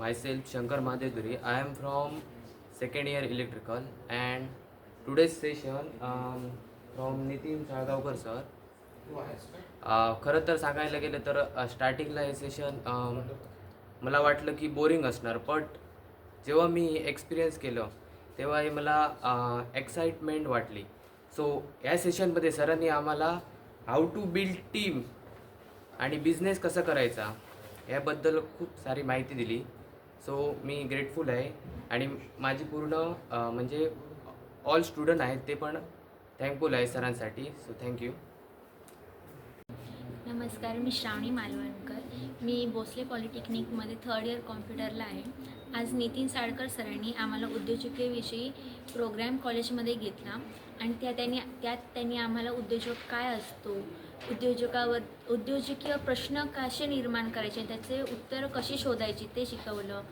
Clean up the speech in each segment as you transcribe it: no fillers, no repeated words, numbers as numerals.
Myself Shankar Madheduri. I am from second year electrical and today's session from Nitin Salgaonkar sir. खरं तर सांगायला गेलं तर स्टार्टिंगला हे सेशन मला वाटलं की बोरिंग असणार, बट जेव्हा मी एक्सपिरियन्स केलं तेव्हा हे मला एक्साइटमेंट वाटली. सो या सेशनमध्ये सरांनी आम्हाला हाऊ टू बिल्ड टीम आणि बिझनेस कसा करायचा याबद्दल खूप सारी माहिती दिली. सो मी ग्रेटफुल आहे आणि माझी पूर्ण म्हणजे ऑल स्टुडंट आहेत ते पण थँकफुल आहे सरांसाठी. So thank you. नमस्कार, मी श्रावणी मालवणकर. मी भोसले पॉलिटेक्निकमध्ये थर्ड इयर कॉम्प्युटरला आहे. आज नितीन साळकर सरांनी आम्हाला उद्योजकतेविषयी प्रोग्राम कॉलेजमध्ये घेतला आणि त्यात त्यांनी आम्हाला उद्योजक काय असतो, उद्योजकीय प्रश्न कसे निर्माण करायचे, त्याचे उत्तर कशी शोधायची ते शिकवलं.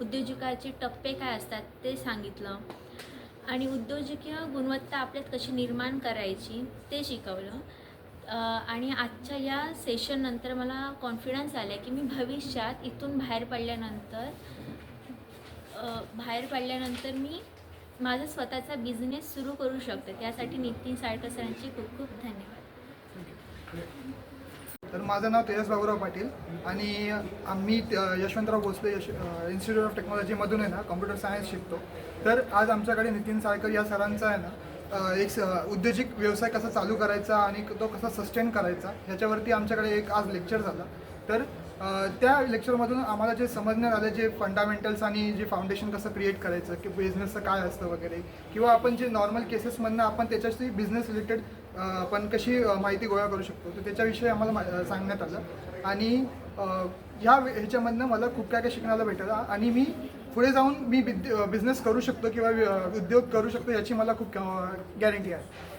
उद्योजकाचे टप्पे काय असतात ते सांगितलं आणि उद्योजकीय गुणवत्ता आपल्यात कशी निर्माण करायची ते शिकवलं. आणि आजच्या या सेशननंतर मला कॉन्फिडन्स आला की मी भविष्यात इथून बाहेर पडल्यानंतर मी माझा स्वतःचा बिझनेस सुरू करू शकते. त्यासाठी नितीन साळकर सरांचे खूप खूप धन्यवाद. तर माझं नाव तेजस बाबूराव पाटील आणि आम्ही यशवंतराव भोसले इन्स्टिट्यूट ऑफ टेक्नॉलॉजीमधून आहे ना कॉम्प्युटर सायन्स शिकतो. तर आज आमच्याकडे नितीन साळकर या सरांचा आहे ना एक उद्योजिक व्यवसाय कसा चालू करायचा आणि तो कसा सस्टेन करायचा ह्याच्यावरती आमच्याकडे एक आज लेक्चर झाला. तर त्या लेक्चरमधून आम्हाला जे समजण्यात आलं, जे फंडामेंटल्स आणि जे फाउंडेशन कसं क्रिएट करायचं की बिझनेसचं काय असतं वगैरे, किंवा आपण जे नॉर्मल केसेसमधनं आपण त्याच्याशी बिझनेस रिलेटेड आपण कशी माहिती गोळा करू शकतो, तर त्याच्याविषयी आम्हाला सांगण्यात आलं. आणि ह्याच्यामधनं मला खूप काय शिकण्याला भेटलं आणि मी पुढे जाऊन मी बिझनेस करू शकतो किंवा उद्योग करू शकतो याची मला खूप गॅरंटी आहे.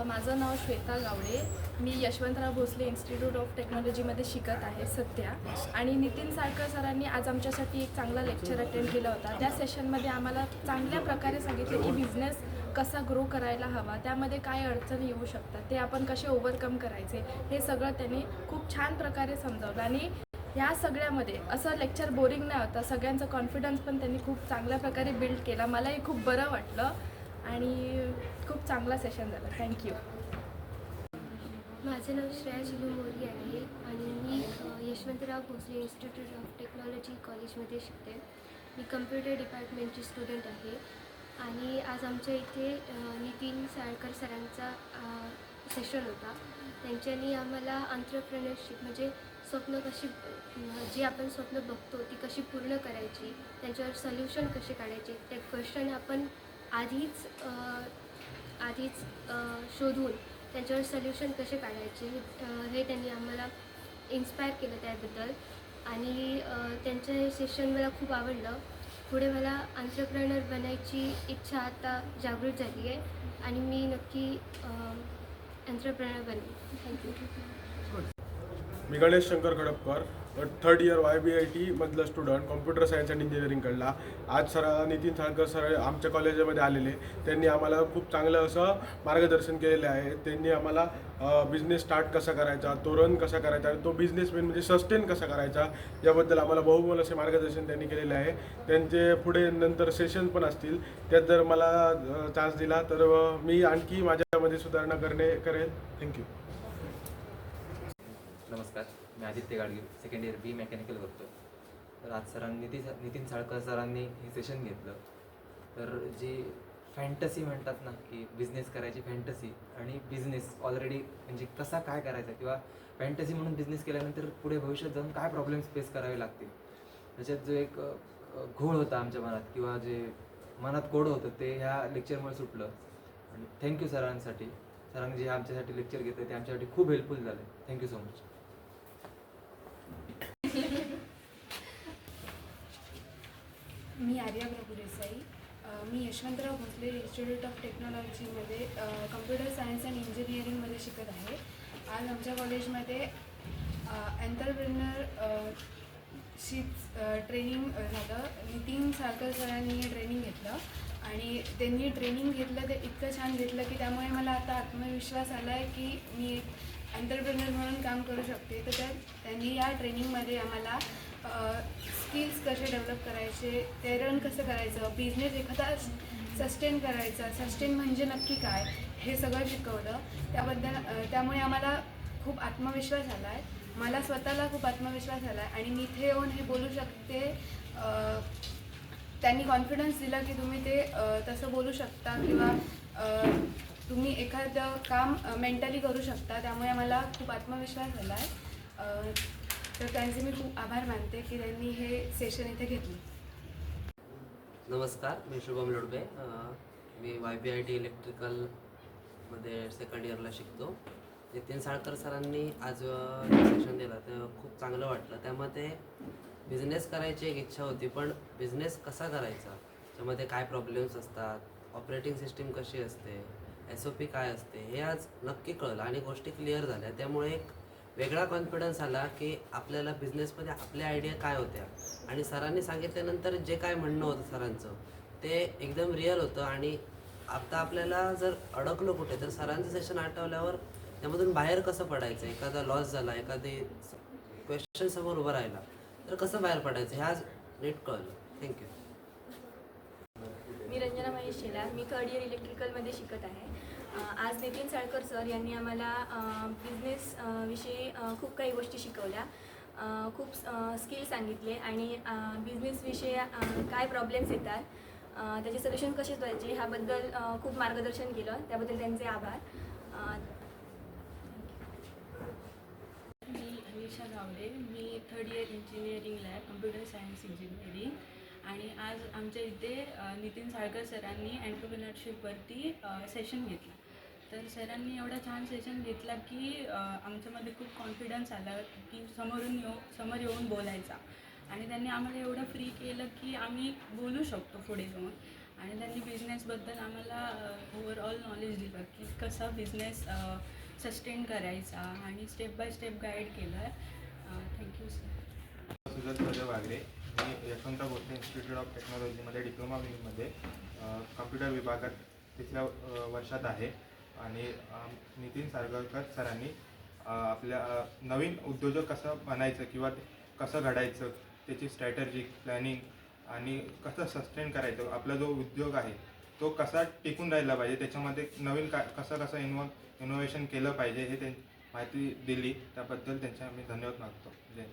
माझं नाव श्वेता गावडे. मी यशवंतराव भोसले इन्स्टिट्यूट ऑफ टेक्नॉलॉजीमध्ये शिकत आहे सध्या. आणि नितीन साळकर सरांनी आज आमच्यासाठी एक चांगला लेक्चर अटेंड केला होता. त्या सेशनमध्ये आम्हाला चांगल्या प्रकारे सांगितले की बिझनेस कसा ग्रो करायला हवा, त्यामध्ये काय अडचणी येऊ शकतात, ते आपण कसे ओव्हरकम करायचे, हे सगळं त्यांनी खूप छान प्रकारे समजावलं. आणि ह्या सगळ्यामध्ये असं लेक्चर बोरिंग नाही होता, सगळ्यांचा कॉन्फिडन्स पण त्यांनी खूप चांगल्या प्रकारे बिल्ड केला. मलाही खूप बरं वाटलं आणि खूप चांगला सेशन झाला. थँक्यू. माझं नाव श्रेया शिलू मोरी आहे आणि मी Yashwantrao Bhosale institute of technology कॉलेजमध्ये शिकते. मी कम्प्युटर डिपार्टमेंटची स्टुडंट आहे आणि आज आमच्या इथे नितीन साळकर सरांचा सेशन होता. त्यांच्यानी आम्हाला एंटरप्रेन्योरशिप म्हणजे स्वप्न कशी, जी आपण स्वप्न बघतो ती कशी पूर्ण करायची, त्यांच्यावर सोल्युशन कसे काढायचे, ते क्वेश्चन आपण आधीच शोधून त्यांच्यावर सोल्युशन कसे काढायचे हे त्यांनी आम्हाला इन्स्पायर केलं त्याबद्दल. आणि त्यांचं हे सेशन मला खूप आवडलं. पुढे मला एंटरप्रेन्योर बनायची इच्छा आता जागृत झाली आहे आणि मी नक्की एंटरप्रेन्योर बनेन. थँक्यू. मी Ganesh Shankar Kadapkar, third year YBIT मधलं स्टुडंट, कॉम्प्युटर सायन्स अँड इंजिनिअरिंगकडला. आज नितीन साळकर सर आमच्या कॉलेजमध्ये आलेले. त्यांनी आम्हाला खूप चांगलं असं मार्गदर्शन केलेलं आहे. त्यांनी आम्हाला बिझनेस स्टार्ट कसा करायचा, तो रन कसा करायचा, तो बिझनेसमॅन म्हणजे सस्टेन कसा करायचा याबद्दल आम्हाला बहुमोल असे मार्गदर्शन त्यांनी केलेले आहे. त्यांचे पुढे नंतर सेशन पण असतील, त्यात जर मला चान्स दिला तर मी आणखी माझ्यामध्ये सुधारणा करेन. थँक्यू. नमस्कार, मी आदित्य गाडगे, सेकंड इयर बी मेकॅनिकल करतो. तर आज नितीन साळकर सरांनी हे सेशन घेतलं. तर जे फॅन्टसी म्हणतात ना की बिझनेस करायची फॅन्टसी आणि बिझनेस ऑलरेडी म्हणजे कसा काय करायचा, किंवा फॅन्टसी म्हणून बिझनेस केल्यानंतर पुढे भविष्यात जाऊन काय प्रॉब्लेम्स फेस करावे लागतील, त्याच्यात जो एक घोळ होता आमच्या मनात किंवा जे मनात कोडं होतं ते ह्या लेक्चरमुळे सुटलं. आणि थँक्यू सरांनी जे आमच्यासाठी लेक्चर घेतलं ते आमच्यासाठी खूप हेल्पफुल झालं. Thank you so much. मी आर्या प्रभू देसाई. मी यशवंतराव भोसले इन्स्टिट्यूट ऑफ टेक्नॉलॉजीमध्ये कम्प्युटर सायन्स अँड इंजिनिअरिंगमध्ये शिकत आहे. आज आमच्या कॉलेजमध्ये ट्रेनिंग झालं. नितीन साळकर सरांनी ट्रेनिंग घेतलं आणि त्यांनी ट्रेनिंग घेतलं ते इतकं छान घेतलं की त्यामुळे मला आता आत्मविश्वास आला आहे की मी एंटरप्रेन्योर म्हणून काम करू शकते. तर त्यांनी या ट्रेनिंगमध्ये आम्हाला स्किल्स कसे डेव्हलप करायचे, ते रन कसं करायचं, बिझनेस एखादा सस्टेन करायचा, सस्टेन म्हणजे नक्की काय, हे सगळं शिकवलं. त्यामुळे आम्हाला खूप आत्मविश्वास आला आहे. मला स्वतःला खूप आत्मविश्वास आला आहे आणि मी इथे येऊन हे बोलू शकते. त्यांनी कॉन्फिडन्स दिला की तुम्ही ते तसं बोलू शकता किंवा तुम्ही एखादं काम मेंटली करू शकता. त्यामुळे मला खूप आत्मविश्वास आला आहे. तर त्यांचे मी खूप आभार मानते की त्यांनी हे सेशन इथे घेतलं. नमस्कार, मी शुभम लोडबे. मी YBIT इलेक्ट्रिकलमध्ये सेकंड इयरला शिकतो. नितीन साळकर सरांनी आज सेशन दिलं तर खूप चांगलं वाटलं. त्यामध्ये बिझनेस करायची एक इच्छा होती, पण बिझनेस कसा करायचा, त्यामध्ये काय प्रॉब्लेम्स असतात, ऑपरेटिंग सिस्टीम कशी असते, SOP काय असते, हे आज नक्की कळलं आणि गोष्टी क्लिअर झाल्या. त्यामुळे एक वेगळा कॉन्फिडन्स आला की आपल्याला बिझनेसमध्ये आपल्या आयडिया काय होत्या आणि सरांनी सांगितल्यानंतर जे काय म्हणणं होतं सरांचं ते एकदम रिअल होतं. आणि आता आपल्याला जर अडकलो कुठे तर सरांचं सेशन आठवल्यावर त्यामधून बाहेर कसं पडायचं, एखादा लॉस झाला, एखादी क्वेश्चन समोर उभं राहिला तर कसं बाहेर पडायचं हे आज नीट कळलं. थँक्यू. मी रंजना महेश शेलार. मी थर्ड इयर इलेक्ट्रिकलमध्ये शिकत आहे. आज नितीन साळकर सर यांनी आम्हाला बिझनेस विषयी खूप काही गोष्टी शिकवल्या, खूप स्किल सांगितले आणि बिझनेसविषयी काय प्रॉब्लेम्स येतात, त्याचे सोल्युशन कसे द्यायचे ह्याबद्दल खूप मार्गदर्शन केलं. त्याबद्दल त्यांचे आभार. मी अनिशा गावडे. मी थर्ड इयर इंजिनिअरिंगला आहे, कम्प्युटर सायन्स इंजिनिअरिंग. आणि आज आमच्या इथे नितीन साळकर सरांनी एंटरप्रिनरशिपवरती सेशन घेतलं. तर सरांनी एवढा छान सेशन घेतला की आमच्यामध्ये खूप कॉन्फिडन्स आला की समोर येऊन बोलायचा. आणि त्यांनी आम्हाला एवढं फ्री केलं की आम्ही बोलू शकतो पुढे जाऊन. आणि त्यांनी बिझनेसबद्दल आम्हाला ओव्हरऑल नॉलेज दिलं की कसा बिझनेस सस्टेन करायचा आणि स्टेप बाय स्टेप गाईड केलं आहे. Thank you sir. सुजात प्रजय वागरे. मी यशवंतराव भोसले इन्स्टिट्यूट ऑफ टेक्नॉलॉजीमध्ये डिप्लोमा विंगमध्ये कम्प्युटर विभागात तिसऱ्या वर्षात आहे. आणि नितीन साळकर सरांनी आपल्या नवीन उद्योजक कसं बनायचं किंवा कसं घडायचं, त्याची स्ट्रॅटर्जी प्लॅनिंग आणि कसं सस्टेन करायचं, आपला जो उद्योग आहे तो कसा टिकून राहिला पाहिजे, त्याच्यामध्ये नवीन कसं इनोव्हेशन केलं पाहिजे हे माहिती दिली. त्याबद्दल त्यांच्या मी धन्यवाद मागतो. जय